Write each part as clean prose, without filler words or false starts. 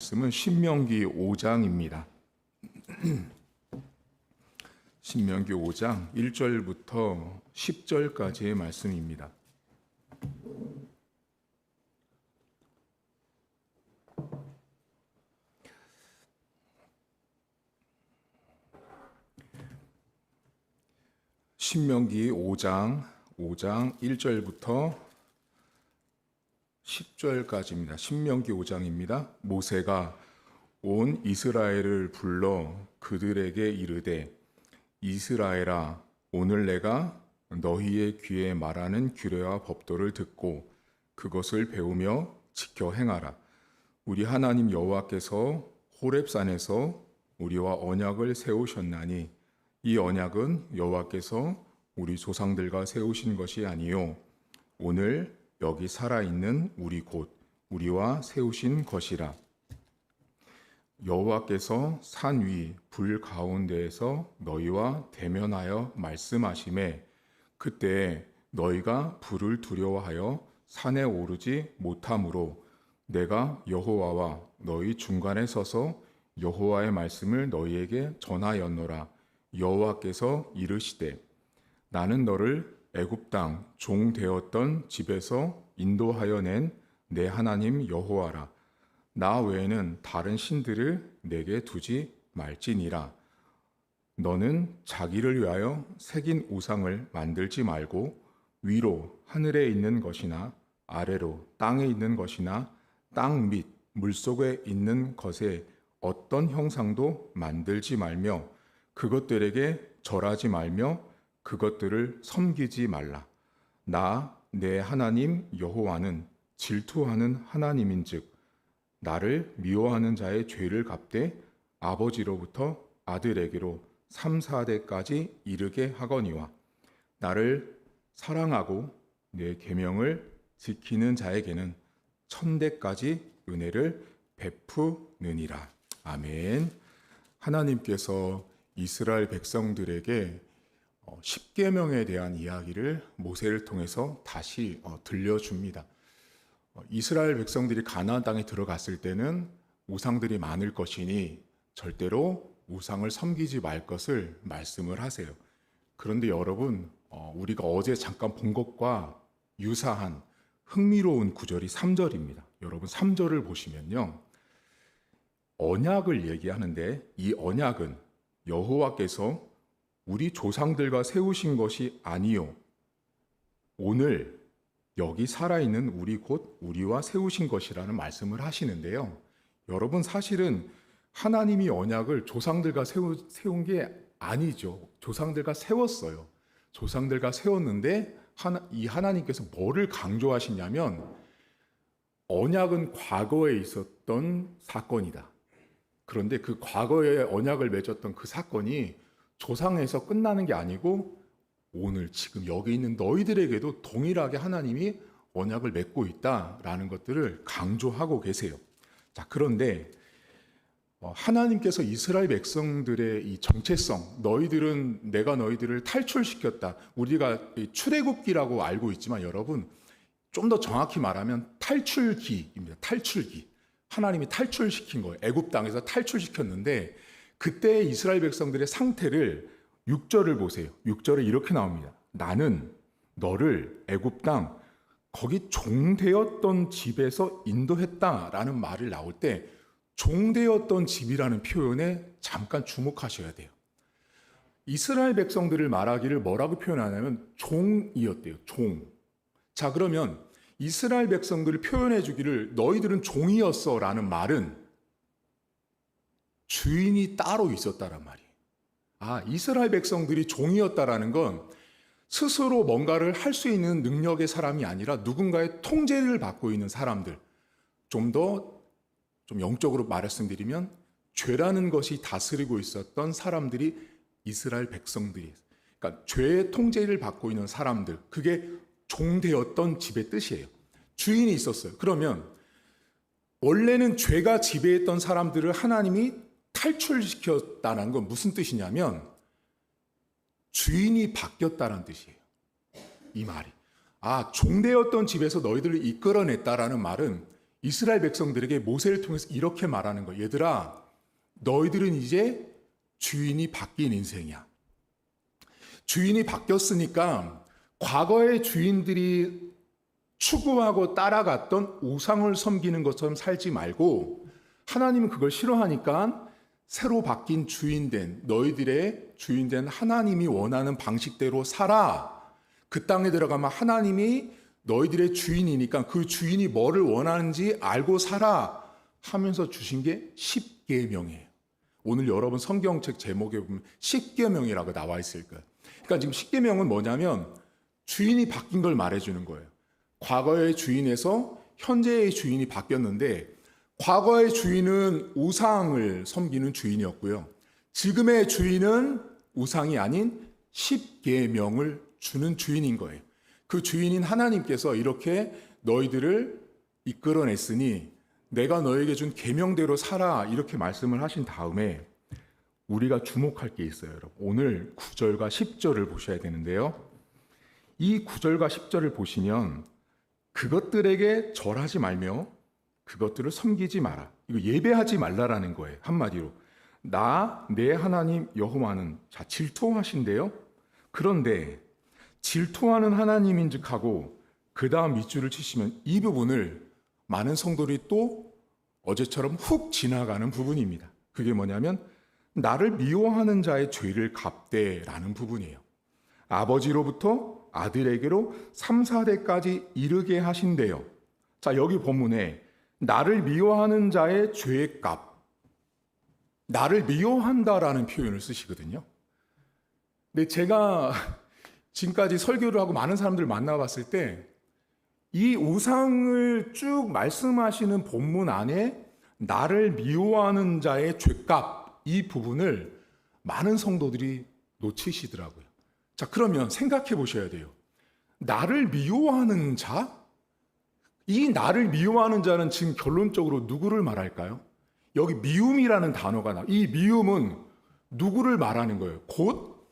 말씀은 신명기 5장입니다. 신명기 5장 1절부터 10절까지의 말씀입니다. 신명기 5장 1절부터 10절까지입니다. 신명기 5장입니다. 모세가 온 이스라엘을 불러 그들에게 이르되 이스라엘아, 오늘 내가 너희의 귀에 말하는 규례와 법도를 듣고 그것을 배우며 지켜 행하라. 우리 하나님 여호와께서 호렙산에서 우리와 언약을 세우셨나니 이 언약은 여호와께서 우리 조상들과 세우신 것이 아니요 오늘 여기 살아있는 우리 곧 우리와 세우신 것이라. 여호와께서 산 위 불 가운데에서 너희와 대면하여 말씀하시매 그때 너희가 불을 두려워하여 산에 오르지 못하므로 내가 여호와와 너희 중간에 서서 여호와의 말씀을 너희에게 전하였노라. 여호와께서 이르시되 나는 너를 애굽 땅 종 되었던 집에서 인도하여 낸 내 하나님 여호와라. 나 외에는 다른 신들을 내게 두지 말지니라. 너는 자기를 위하여 새긴 우상을 만들지 말고 위로 하늘에 있는 것이나 아래로 땅에 있는 것이나 땅 밑 물속에 있는 것에 어떤 형상도 만들지 말며 그것들에게 절하지 말며 그것들을 섬기지 말라. 나 내 하나님 여호와는 질투하는 하나님인즉 나를 미워하는 자의 죄를 갚되 아버지로부터 아들에게로 3, 4대까지 이르게 하거니와 나를 사랑하고 내 계명을 지키는 자에게는 1000대까지 은혜를 베푸느니라. 아멘. 하나님께서 이스라엘 백성들에게 십계명에 대한 이야기를 모세를 통해서 다시 들려줍니다. 이스라엘 백성들이 가나안 땅에 들어갔을 때는 우상들이 많을 것이니 절대로 우상을 섬기지 말 것을 말씀을 하세요. 그런데 여러분, 우리가 어제 잠깐 본 것과 유사한 흥미로운 구절이 3절입니다. 여러분 3절을 보시면요, 언약을 얘기하는데 이 언약은 여호와께서 우리 조상들과 세우신 것이 아니요 오늘 여기 살아있는 우리 곧 우리와 세우신 것이라는 말씀을 하시는데요. 여러분 사실은 하나님이 언약을 조상들과 세운 게 아니죠. 조상들과 세웠어요. 조상들과 세웠는데 이 하나님께서 뭐를 강조하시냐면 언약은 과거에 있었던 사건이다. 그런데 그 과거에 언약을 맺었던 그 사건이 조상에서 끝나는 게 아니고 오늘 지금 여기 있는 너희들에게도 동일하게 하나님이 언약을 맺고 있다라는 것들을 강조하고 계세요. 자, 그런데 하나님께서 이스라엘 백성들의 이 정체성, 너희들은 내가 너희들을 탈출시켰다. 우리가 출애굽기라고 알고 있지만 여러분 좀 더 정확히 말하면 탈출기입니다. 탈출기. 하나님이 탈출시킨 거예요. 애굽 땅에서 탈출시켰는데 그때 이스라엘 백성들의 상태를 6절을 보세요. 6절에 이렇게 나옵니다. 나는 너를 애굽 땅 거기 종되었던 집에서 인도했다라는 말을 나올 때 종되었던 집이라는 표현에 잠깐 주목하셔야 돼요. 이스라엘 백성들을 말하기를 뭐라고 표현하냐면 종이었대요. 종. 자, 그러면 이스라엘 백성들을 표현해 주기를 너희들은 종이었어 라는 말은 주인이 따로 있었다란 말이에요. 이스라엘 백성들이 종이었다라는 건 스스로 뭔가를 할 수 있는 능력의 사람이 아니라 누군가의 통제를 받고 있는 사람들. 좀 영적으로 말씀드리면 죄라는 것이 다스리고 있었던 사람들이 이스라엘 백성들이에요. 그러니까 죄의 통제를 받고 있는 사람들. 그게 종되었던 집의 뜻이에요. 주인이 있었어요. 그러면 원래는 죄가 지배했던 사람들을 하나님이 탈출시켰다는 건 무슨 뜻이냐면 주인이 바뀌었다는 뜻이에요. 이 말이. 종되었던 집에서 너희들을 이끌어냈다라는 말은 이스라엘 백성들에게 모세를 통해서 이렇게 말하는 거예요. 얘들아, 너희들은 이제 주인이 바뀐 인생이야. 주인이 바뀌었으니까 과거의 주인들이 추구하고 따라갔던 우상을 섬기는 것처럼 살지 말고, 하나님은 그걸 싫어하니까 새로 바뀐 주인된, 너희들의 주인된 하나님이 원하는 방식대로 살아. 그 땅에 들어가면 하나님이 너희들의 주인이니까 그 주인이 뭐를 원하는지 알고 살아 하면서 주신 게 십계명이에요. 오늘 여러분 성경책 제목에 보면 십계명이라고 나와 있을 거예요. 그러니까 지금 십계명은 뭐냐면 주인이 바뀐 걸 말해주는 거예요. 과거의 주인에서 현재의 주인이 바뀌었는데, 과거의 주인은 우상을 섬기는 주인이었고요. 지금의 주인은 우상이 아닌 십계명을 주는 주인인 거예요. 그 주인인 하나님께서 이렇게 너희들을 이끌어냈으니 내가 너에게 준 계명대로 살아, 이렇게 말씀을 하신 다음에 우리가 주목할 게 있어요, 여러분. 오늘 9절과 10절을 보셔야 되는데요. 이 9절과 10절을 보시면 그것들에게 절하지 말며 그것들을 섬기지 마라. 이거 예배하지 말라라는 거예요. 한마디로 내 하나님 여호와는, 자, 질투하신대요. 그런데 질투하는 하나님인즉하고 그 다음 밑줄을 치시면 이 부분을 많은 성도들이 또 어제처럼 훅 지나가는 부분입니다. 그게 뭐냐면 나를 미워하는 자의 죄를 갚되라는 부분이에요. 아버지로부터 아들에게로 3, 4대까지 이르게 하신대요. 자, 여기 본문에 나를 미워하는 자의 죄의 값, 나를 미워한다라는 표현을 쓰시거든요. 근데 제가 지금까지 설교를 하고 많은 사람들을 만나봤을 때 이 우상을 쭉 말씀하시는 본문 안에 나를 미워하는 자의 죄값, 이 부분을 많은 성도들이 놓치시더라고요. 자, 그러면 생각해 보셔야 돼요. 나를 미워하는 자? 이 나를 미워하는 자는 지금 결론적으로 누구를 말할까요? 여기 미움이라는 단어가 나와요. 이 미움은 누구를 말하는 거예요? 곧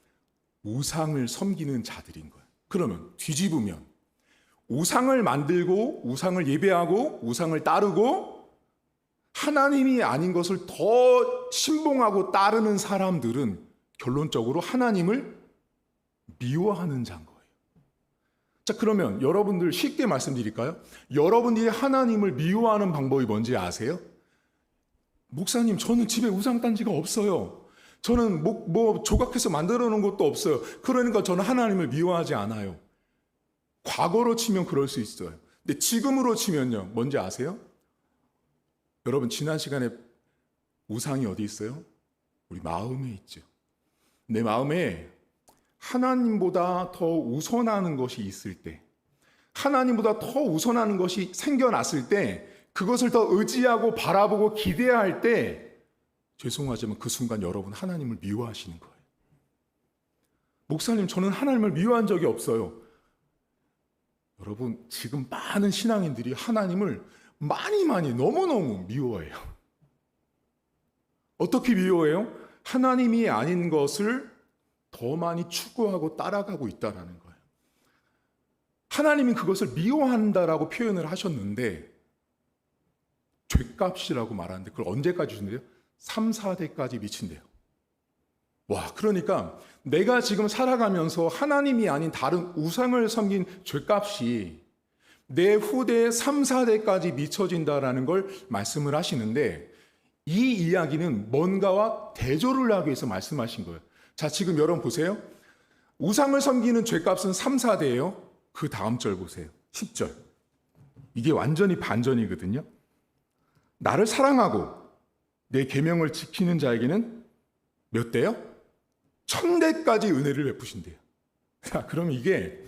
우상을 섬기는 자들인 거예요. 그러면 뒤집으면 우상을 만들고 우상을 예배하고 우상을 따르고 하나님이 아닌 것을 더 신봉하고 따르는 사람들은 결론적으로 하나님을 미워하는 자인 거예요. 자, 그러면 여러분들 쉽게 말씀드릴까요? 여러분들이 하나님을 미워하는 방법이 뭔지 아세요? 목사님, 저는 집에 우상단지가 없어요. 저는 뭐 조각해서 만들어 놓은 것도 없어요. 그러니까 저는 하나님을 미워하지 않아요. 과거로 치면 그럴 수 있어요. 근데 지금으로 치면요, 뭔지 아세요? 여러분, 지난 시간에 우상이 어디 있어요? 우리 마음에 있죠. 내 마음에 하나님보다 더 우선하는 것이 있을 때, 하나님보다 더 우선하는 것이 생겨났을 때, 그것을 더 의지하고 바라보고 기대할 때, 죄송하지만 그 순간 여러분 하나님을 미워하시는 거예요. 목사님, 저는 하나님을 미워한 적이 없어요. 여러분, 지금 많은 신앙인들이 하나님을 많이 너무너무 미워해요. 어떻게 미워해요? 하나님이 아닌 것을 더 많이 추구하고 따라가고 있다는 거예요. 하나님이 그것을 미워한다라고 표현을 하셨는데 죄값이라고 말하는데 그걸 언제까지 주는데요? 3, 4대까지 미친대요. 와, 그러니까 내가 지금 살아가면서 하나님이 아닌 다른 우상을 섬긴 죄값이 내 후대의 3, 4대까지 미쳐진다라는 걸 말씀을 하시는데, 이 이야기는 뭔가와 대조를 하기 위해서 말씀하신 거예요. 자, 지금 여러분 보세요. 우상을 섬기는 죄값은 3, 4대예요. 그 다음 절 보세요. 10절. 이게 완전히 반전이거든요. 나를 사랑하고 내 계명을 지키는 자에게는 몇 대요? 1000대까지 은혜를 베푸신대요. 자, 그럼 이게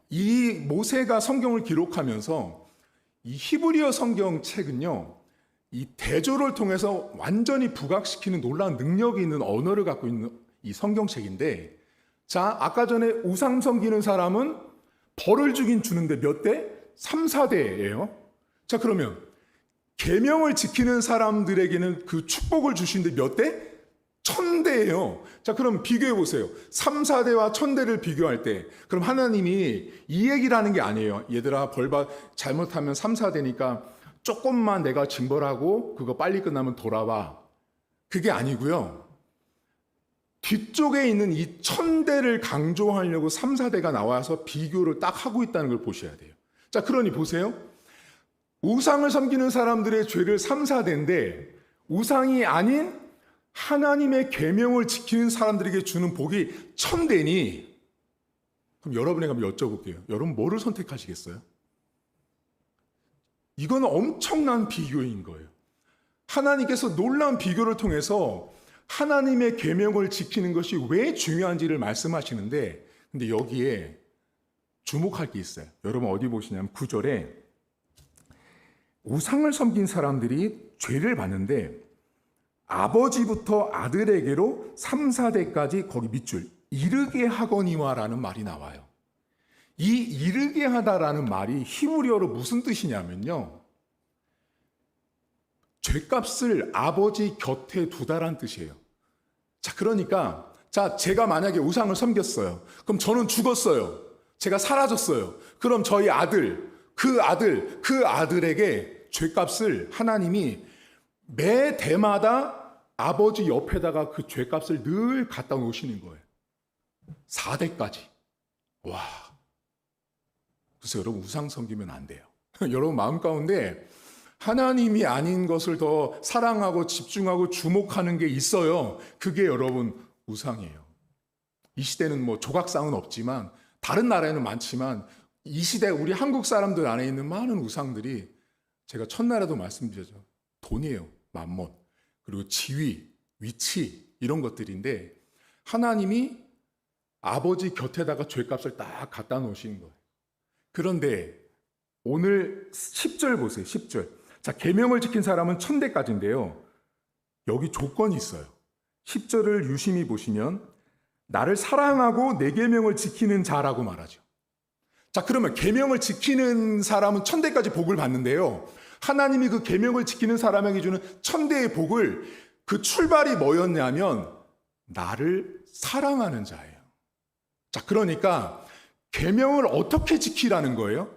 이 모세가 성경을 기록하면서 이 히브리어 성경책은요, 이 대조를 통해서 완전히 부각시키는 놀라운 능력이 있는 언어를 갖고 있는 이 성경책인데, 자, 아까 전에 우상 섬기는 사람은 벌을 주긴 주는데 몇 대? 3, 4대예요. 자, 그러면 계명을 지키는 사람들에게는 그 축복을 주시는데 몇 대? 1000대예요. 자, 그럼 비교해 보세요. 3, 4대와 1000대를 비교할 때, 그럼 하나님이 이 얘기를 하는 게 아니에요. 얘들아, 잘못하면 3, 4대니까 조금만 내가 징벌하고 그거 빨리 끝나면 돌아와. 그게 아니고요. 뒤쪽에 있는 이 천대를 강조하려고 3, 4대가 나와서 비교를 딱 하고 있다는 걸 보셔야 돼요. 자, 그러니 보세요. 우상을 섬기는 사람들의 죄를 3, 4대인데 우상이 아닌 하나님의 계명을 지키는 사람들에게 주는 복이 1000대니 그럼 여러분에게 한번 여쭤볼게요. 여러분 뭐를 선택하시겠어요? 이건 엄청난 비교인 거예요. 하나님께서 놀라운 비교를 통해서 하나님의 계명을 지키는 것이 왜 중요한지를 말씀하시는데 근데 여기에 주목할 게 있어요. 여러분 어디 보시냐면 9절에 우상을 섬긴 사람들이 죄를 받는데 아버지부터 아들에게로 3, 4대까지 거기 밑줄 이르게 하거니와라는 말이 나와요. 이 이르게 하다라는 말이 히브리어로 무슨 뜻이냐면요. 죄값을 아버지 곁에 두다란 뜻이에요. 자, 그러니까 제가 만약에 우상을 섬겼어요. 그럼 저는 죽었어요. 제가 사라졌어요. 그럼 저희 아들, 그 아들에게 죄값을 하나님이 매 대마다 아버지 옆에다가 그 죄값을 늘 갖다 놓으시는 거예요. 4대까지. 와. 그래서 여러분 우상 섬기면 안 돼요. 여러분 마음 가운데 하나님이 아닌 것을 더 사랑하고 집중하고 주목하는 게 있어요. 그게 여러분 우상이에요. 이 시대는 뭐 조각상은 없지만 다른 나라에는 많지만 이 시대 우리 한국 사람들 안에 있는 많은 우상들이 제가 첫날에도 말씀드렸죠. 돈이에요. 만몬. 그리고 지위, 위치 이런 것들인데 하나님이 아버지 곁에다가 죄값을 딱 갖다 놓으신 거예요. 그런데 오늘 10절 보세요. 10절. 자, 계명을 지킨 사람은 1000대까지인데요. 여기 조건이 있어요. 10절을 유심히 보시면 나를 사랑하고 내 계명을 지키는 자라고 말하죠. 자, 그러면 계명을 지키는 사람은 1000대까지 복을 받는데요. 하나님이 그 계명을 지키는 사람에게 주는 1000대의 복을 그 출발이 뭐였냐면 나를 사랑하는 자예요. 자, 그러니까 계명을 어떻게 지키라는 거예요?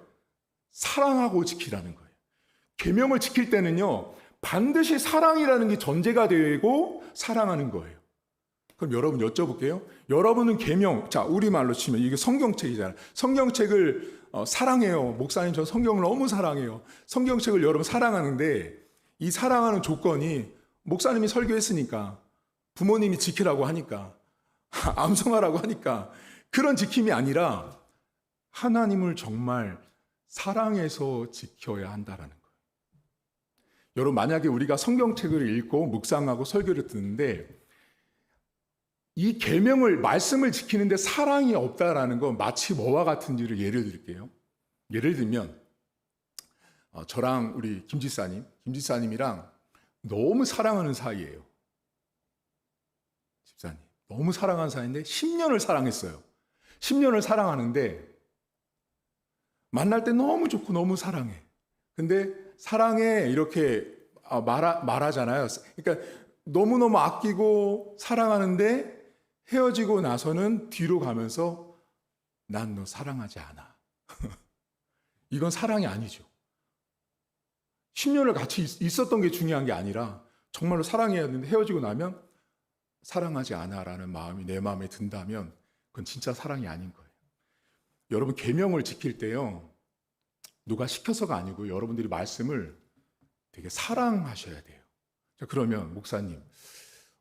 사랑하고 지키라는 거예요. 계명을 지킬 때는요, 반드시 사랑이라는 게 전제가 되고 사랑하는 거예요. 그럼 여러분 여쭤볼게요. 여러분은 계명, 자, 우리말로 치면 이게 성경책이잖아요. 성경책을 사랑해요. 목사님, 저 성경을 너무 사랑해요. 성경책을 여러분 사랑하는데 이 사랑하는 조건이 목사님이 설교했으니까, 부모님이 지키라고 하니까, 암송하라고 하니까 그런 지킴이 아니라 하나님을 정말 사랑해서 지켜야 한다라는 거예요. 여러분 만약에 우리가 성경책을 읽고 묵상하고 설교를 듣는데 이 계명을 말씀을 지키는데 사랑이 없다라는 건 마치 뭐와 같은지를 예를 드릴게요. 예를 들면 저랑 우리 김지사님이랑 너무 사랑하는 사이예요. 집사님 너무 사랑하는 사이인데 10년을 사랑했어요. 10년을 사랑하는데 만날 때 너무 좋고 너무 사랑해. 근데 사랑해 이렇게 말하잖아요. 그러니까 너무너무 아끼고 사랑하는데 헤어지고 나서는 뒤로 가면서 난 너 사랑하지 않아. 이건 사랑이 아니죠. 10년을 같이 있었던 게 중요한 게 아니라 정말로 사랑해야 되는데 헤어지고 나면 사랑하지 않아라는 마음이 내 마음에 든다면 그건 진짜 사랑이 아닌 거예요. 여러분 계명을 지킬 때요. 누가 시켜서가 아니고 여러분들이 말씀을 되게 사랑하셔야 돼요. 자, 그러면 목사님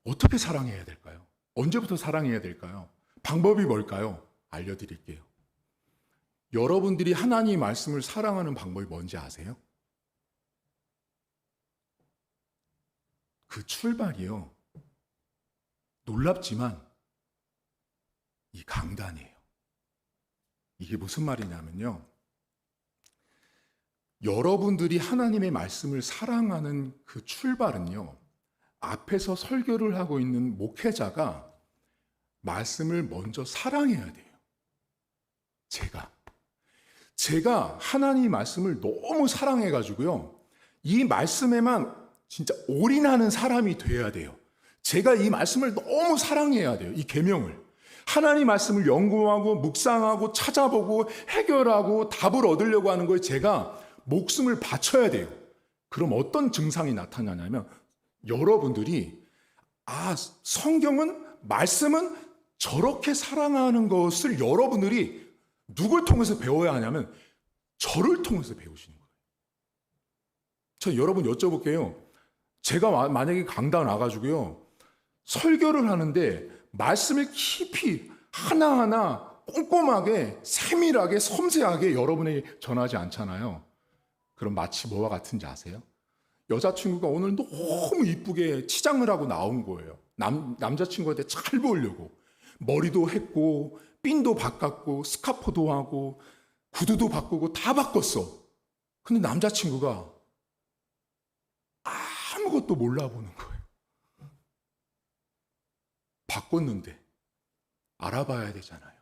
어떻게 사랑해야 될까요? 언제부터 사랑해야 될까요? 방법이 뭘까요? 알려드릴게요. 여러분들이 하나님 말씀을 사랑하는 방법이 뭔지 아세요? 그 출발이요. 놀랍지만 이 강단이에요. 이게 무슨 말이냐면요. 여러분들이 하나님의 말씀을 사랑하는 그 출발은요. 앞에서 설교를 하고 있는 목회자가 말씀을 먼저 사랑해야 돼요. 제가 하나님 말씀을 너무 사랑해가지고요. 이 말씀에만 진짜 올인하는 사람이 돼야 돼요. 제가 이 말씀을 너무 사랑해야 돼요. 이 계명을. 하나님 말씀을 연구하고 묵상하고 찾아보고 해결하고 답을 얻으려고 하는 거에 제가 목숨을 바쳐야 돼요. 그럼 어떤 증상이 나타나냐면 여러분들이 성경은 말씀은 저렇게 사랑하는 것을 여러분들이 누굴 통해서 배워야 하냐면 저를 통해서 배우시는 거예요. 저 여러분 여쭤볼게요. 제가 만약에 강당 나가지고요 설교를 하는데 말씀을 깊이 하나하나 꼼꼼하게 세밀하게 섬세하게 여러분에게 전하지 않잖아요. 그럼 마치 뭐와 같은지 아세요? 여자친구가 오늘 너무 이쁘게 치장을 하고 나온 거예요. 남자친구한테 잘 보이려고 머리도 했고 핀도 바꿨고 스카프도 하고 구두도 바꾸고 다 바꿨어. 근데 남자친구가 아무것도 몰라보는 거예요. 바꿨는데 알아봐야 되잖아요.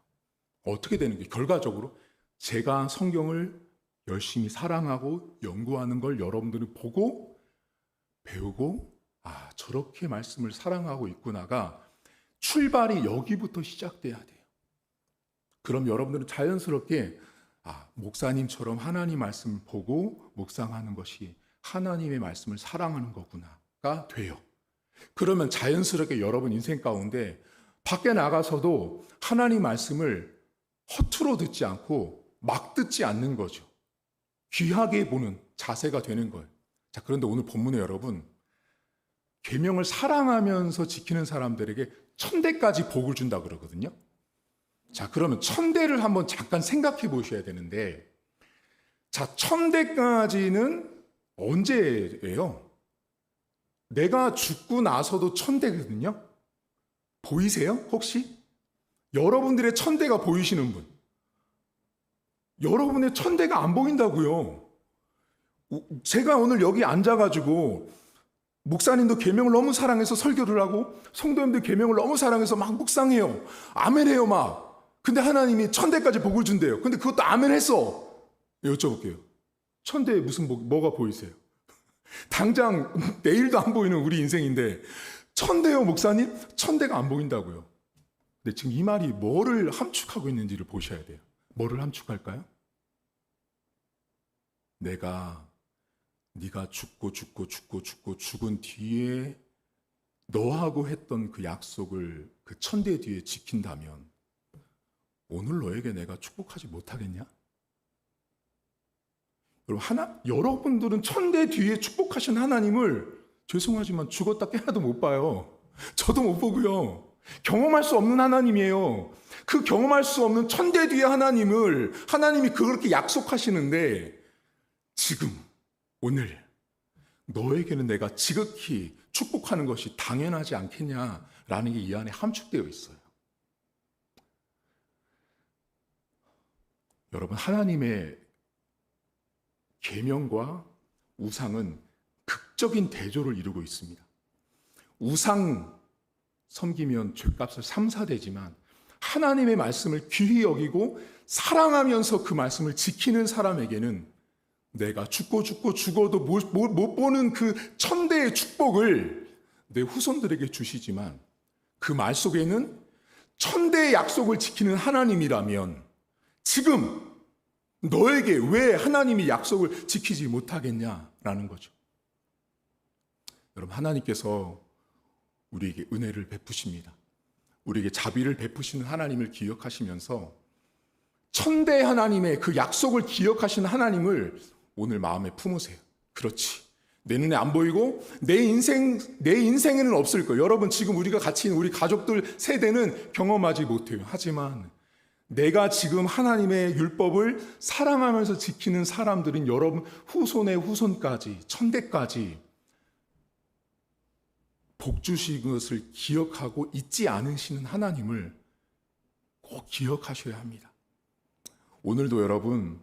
어떻게 되는 게 결과적으로 제가 성경을 열심히 사랑하고 연구하는 걸 여러분들이 보고 배우고 저렇게 말씀을 사랑하고 있구나가 출발이 여기부터 시작돼야 돼요. 그럼 여러분들은 자연스럽게 목사님처럼 하나님 말씀을 보고 묵상하는 것이 하나님의 말씀을 사랑하는 거구나가 돼요. 그러면 자연스럽게 여러분 인생 가운데 밖에 나가서도 하나님 말씀을 허투루 듣지 않고 막 듣지 않는 거죠. 귀하게 보는 자세가 되는 거예요. 자, 그런데 오늘 본문에 여러분 계명을 사랑하면서 지키는 사람들에게 천대까지 복을 준다 그러거든요. 자, 그러면 천대를 한번 잠깐 생각해 보셔야 되는데, 자, 천대까지는 언제예요? 내가 죽고 나서도 천대거든요. 보이세요? 혹시? 여러분들의 천대가 보이시는 분? 여러분의 천대가 안 보인다고요. 제가 오늘 여기 앉아가지고 목사님도 계명을 너무 사랑해서 설교를 하고 성도님들 계명을 너무 사랑해서 막 묵상해요. 아멘해요 막. 근데 하나님이 천대까지 복을 준대요. 근데 그것도 아멘했어. 여쭤볼게요. 천대에 무슨 뭐가 보이세요? 당장 내일도 안 보이는 우리 인생인데 천대요 목사님? 천대가 안 보인다고요. 근데 지금 이 말이 뭐를 함축하고 있는지를 보셔야 돼요. 뭐를 함축할까요? 네가 죽은 뒤에 너하고 했던 그 약속을 그 천대 뒤에 지킨다면 오늘 너에게 내가 축복하지 못하겠냐? 여러분들은 천대 뒤에 축복하신 하나님을 죄송하지만 죽었다 깨어나도 못 봐요. 저도 못 보고요. 경험할 수 없는 하나님이에요. 그 경험할 수 없는 천대 뒤의 하나님이 그렇게 약속하시는데 지금 오늘 너에게는 내가 지극히 축복하는 것이 당연하지 않겠냐라는 게 이 안에 함축되어 있어요. 여러분, 하나님의 계명과 우상은 극적인 대조를 이루고 있습니다. 우상 섬기면 죄값을 3, 4대지만 하나님의 말씀을 귀히 여기고 사랑하면서 그 말씀을 지키는 사람에게는 내가 죽어도 못 보는 그 천대의 축복을 내 후손들에게 주시지만 그 말 속에는 천대의 약속을 지키는 하나님이라면 지금 너에게 왜 하나님이 약속을 지키지 못하겠냐라는 거죠. 여러분, 하나님께서 우리에게 은혜를 베푸십니다. 우리에게 자비를 베푸시는 하나님을 기억하시면서 천대 하나님의 그 약속을 기억하시는 하나님을 오늘 마음에 품으세요. 그렇지. 내 눈에 안 보이고 내 인생에는 없을 거예요. 여러분, 지금 우리가 같이 있는 우리 가족들 세대는 경험하지 못해요. 하지만 내가 지금 하나님의 율법을 사랑하면서 지키는 사람들은 여러분 후손의 후손까지 천대까지 복 주신 것을 기억하고 잊지 않으시는 하나님을 꼭 기억하셔야 합니다. 오늘도 여러분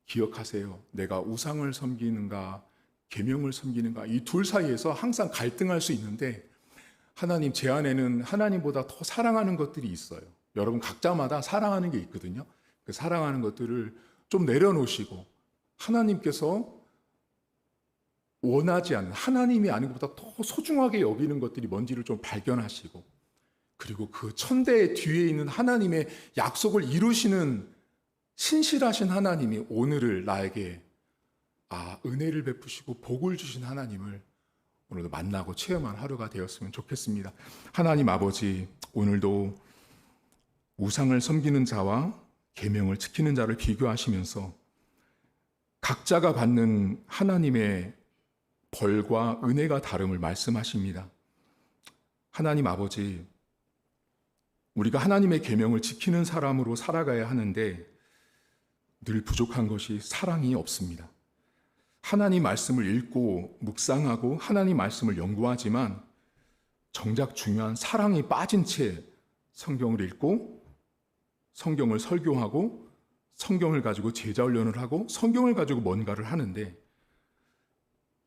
기억하세요. 내가 우상을 섬기는가 계명을 섬기는가 이 둘 사이에서 항상 갈등할 수 있는데 하나님 제 안에는 하나님보다 더 사랑하는 것들이 있어요. 여러분 각자마다 사랑하는 게 있거든요. 그 사랑하는 것들을 좀 내려놓으시고 하나님께서 원하지 않는 하나님이 아닌 것보다 더 소중하게 여기는 것들이 뭔지를 좀 발견하시고 그리고 그 천대 뒤에 있는 하나님의 약속을 이루시는 신실하신 하나님이 오늘을 나에게 은혜를 베푸시고 복을 주신 하나님을 오늘도 만나고 체험한 하루가 되었으면 좋겠습니다. 하나님 아버지, 오늘도 우상을 섬기는 자와 계명을 지키는 자를 비교하시면서 각자가 받는 하나님의 벌과 은혜가 다름을 말씀하십니다. 하나님 아버지, 우리가 하나님의 계명을 지키는 사람으로 살아가야 하는데 늘 부족한 것이 사랑이 없습니다. 하나님 말씀을 읽고 묵상하고 하나님 말씀을 연구하지만 정작 중요한 사랑이 빠진 채 성경을 읽고 성경을 설교하고 성경을 가지고 제자 훈련을 하고 성경을 가지고 뭔가를 하는데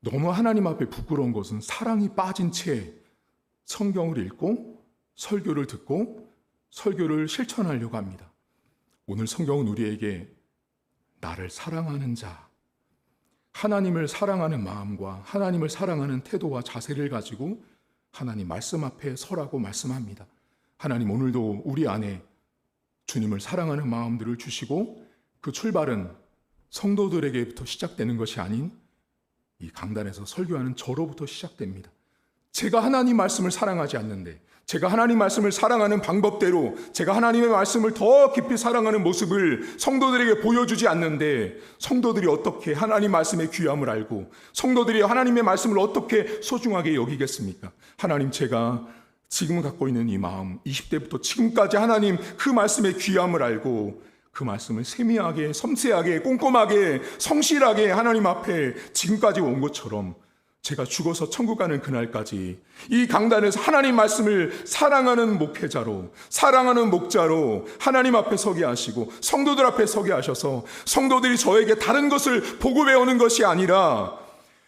너무 하나님 앞에 부끄러운 것은 사랑이 빠진 채 성경을 읽고 설교를 듣고 설교를 실천하려고 합니다. 오늘 성경은 우리에게 나를 사랑하는 자, 하나님을 사랑하는 마음과 하나님을 사랑하는 태도와 자세를 가지고 하나님 말씀 앞에 서라고 말씀합니다. 하나님 오늘도 우리 안에 주님을 사랑하는 마음들을 주시고 그 출발은 성도들에게부터 시작되는 것이 아닌 이 강단에서 설교하는 저로부터 시작됩니다. 제가 하나님 말씀을 사랑하지 않는데, 제가 하나님 말씀을 사랑하는 방법대로 제가 하나님의 말씀을 더 깊이 사랑하는 모습을 성도들에게 보여주지 않는데 성도들이 어떻게 하나님 말씀의 귀함을 알고 성도들이 하나님의 말씀을 어떻게 소중하게 여기겠습니까? 하나님, 제가 지금 갖고 있는 이 마음, 20대부터 지금까지 하나님 그 말씀의 귀함을 알고 그 말씀을 세미하게, 섬세하게, 꼼꼼하게, 성실하게 하나님 앞에 지금까지 온 것처럼 제가 죽어서 천국 가는 그날까지 이 강단에서 하나님 말씀을 사랑하는 목회자로, 사랑하는 목자로 하나님 앞에 서게 하시고 성도들 앞에 서게 하셔서 성도들이 저에게 다른 것을 보고 배우는 것이 아니라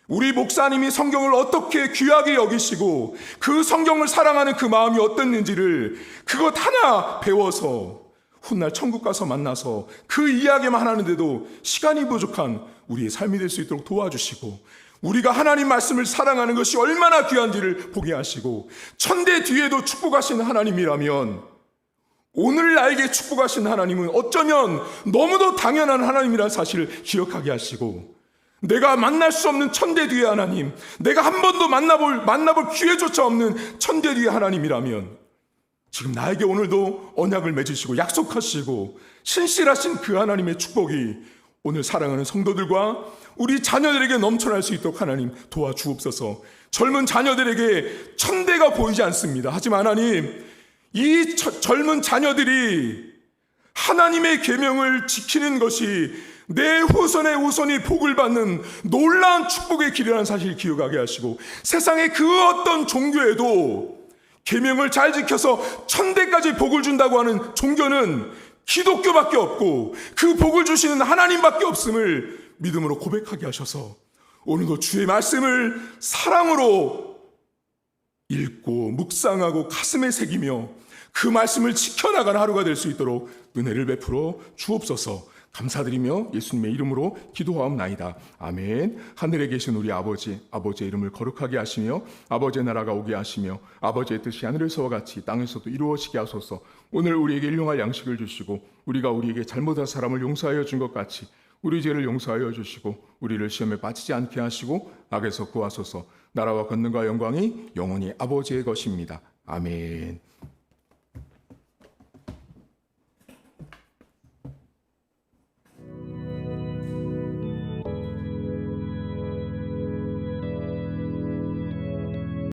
우리 목사님이 성경을 어떻게 귀하게 여기시고 그 성경을 사랑하는 그 마음이 어땠는지를 그것 하나 배워서 훗날 천국 가서 만나서 그 이야기만 하는데도 시간이 부족한 우리의 삶이 될 수 있도록 도와주시고 우리가 하나님 말씀을 사랑하는 것이 얼마나 귀한지를 보게 하시고 천대 뒤에도 축복하시는 하나님이라면 오늘 나에게 축복하신 하나님은 어쩌면 너무도 당연한 하나님이라는 사실을 기억하게 하시고 내가 만날 수 없는 천대 뒤의 하나님, 내가 한 번도 만나볼 기회조차 없는 천대 뒤의 하나님이라면 지금 나에게 오늘도 언약을 맺으시고 약속하시고 신실하신 그 하나님의 축복이 오늘 사랑하는 성도들과 우리 자녀들에게 넘쳐날 수 있도록 하나님 도와주옵소서. 젊은 자녀들에게 천대가 보이지 않습니다. 하지만 하나님, 이 젊은 자녀들이 하나님의 계명을 지키는 것이 내 후손의 후손이 복을 받는 놀라운 축복의 길이라는 사실을 기억하게 하시고 세상의 그 어떤 종교에도 계명을 잘 지켜서 천대까지 복을 준다고 하는 종교는 기독교밖에 없고 그 복을 주시는 하나님밖에 없음을 믿음으로 고백하게 하셔서 오늘도 주의 말씀을 사랑으로 읽고 묵상하고 가슴에 새기며 그 말씀을 지켜나가는 하루가 될 수 있도록 은혜를 베풀어 주옵소서. 감사드리며 예수님의 이름으로 기도하옵나이다. 아멘. 하늘에 계신 우리 아버지, 아버지의 이름을 거룩하게 하시며 아버지의 나라가 오게 하시며 아버지의 뜻이 하늘에서와 같이 땅에서도 이루어지게 하소서. 오늘 우리에게 일용할 양식을 주시고 우리가 우리에게 잘못한 사람을 용서하여 준 것 같이 우리 죄를 용서하여 주시고 우리를 시험에 빠지지 않게 하시고 악에서 구하소서. 나라와 권능과 영광이 영원히 아버지의 것입니다. 아멘.